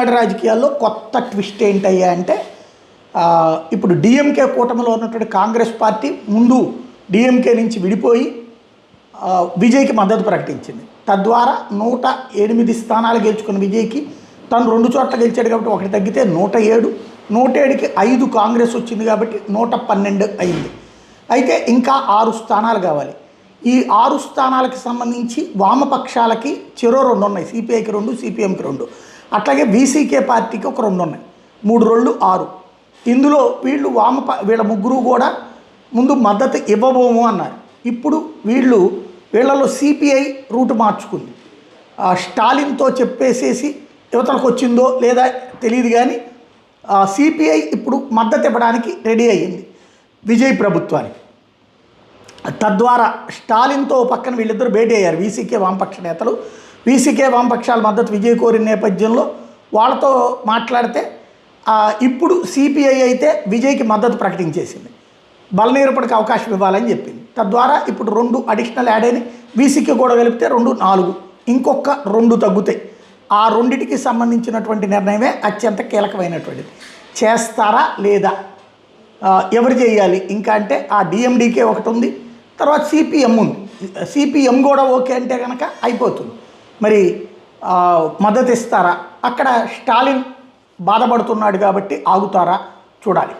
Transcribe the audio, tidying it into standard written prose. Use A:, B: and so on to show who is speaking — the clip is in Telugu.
A: తమిళనాడు రాజకీయాల్లో కొత్త ట్విస్ట్ ఏంటయ్యా అంటే ఇప్పుడు డిఎంకే కూటమిలో ఉన్నటువంటి కాంగ్రెస్ పార్టీ ముందు డిఎంకే నుంచి విడిపోయి విజయ్కి మద్దతు ప్రకటించింది. తద్వారా 108 స్థానాలు గెలుచుకున్న విజయ్కి తను 2 చోట్ల గెలిచాడు కాబట్టి ఒకటి తగ్గితే 107, 107కి 5 కాంగ్రెస్ వచ్చింది కాబట్టి 112 అయింది. అయితే ఇంకా 6 స్థానాలు కావాలి. ఈ 6 స్థానాలకు సంబంధించి వామపక్షాలకి చెరో 2 ఉన్నాయి, సిపిఐకి 2, సిపిఎంకి 2, అట్లాగే బీసీకే పార్టీకి ఒక 2 ఉన్నాయి, 3 2 6. ఇందులో వీళ్ళ ముగ్గురు కూడా ముందు మద్దతు ఇవ్వబోము అన్నారు. ఇప్పుడు వీళ్ళలో సిపిఐ రూటు మార్చుకుంది. స్టాలిన్తో చెప్పేసేసి యువతలకు వచ్చిందో లేదా తెలియదు, కానీ సిపిఐ ఇప్పుడు మద్దతు ఇవ్వడానికి రెడీ అయ్యింది విజయ్ ప్రభుత్వానికి. తద్వారా స్టాలిన్తో పక్కన వీళ్ళిద్దరు భేటీ అయ్యారు, వీసీకే వామపక్ష నేతలు. వీసీకే వామపక్షాల మద్దతు విజయ్ కోరిన నేపథ్యంలో వాళ్ళతో మాట్లాడితే ఇప్పుడు సిపిఐ అయితే విజయ్కి మద్దతు ప్రకటించేసింది, బలనిరపడికి అవకాశం ఇవ్వాలని చెప్పింది. తద్వారా ఇప్పుడు 2 అడిషనల్ యాడ్ అయినాయి. వీసీకి కూడా కలిపితే 2 4, ఇంకొక 2 తగ్గుతాయి. ఆ రెండిటికి సంబంధించినటువంటి నిర్ణయమే అత్యంత కీలకమైనటువంటిది. చేస్తారా లేదా, ఎవరు చేయాలి ఇంకా అంటే ఆ డిఎండికే ఒకటి ఉంది, తర్వాత సిపిఎం ఉంది. సిపిఎం కూడా ఓకే అంటే కనుక అయిపోతుంది. మరి మద్దతు ఇస్తారా, అక్కడ స్టాలిన్ బాధపడుతున్నాడు కాబట్టి ఆగుతారా చూడాలి.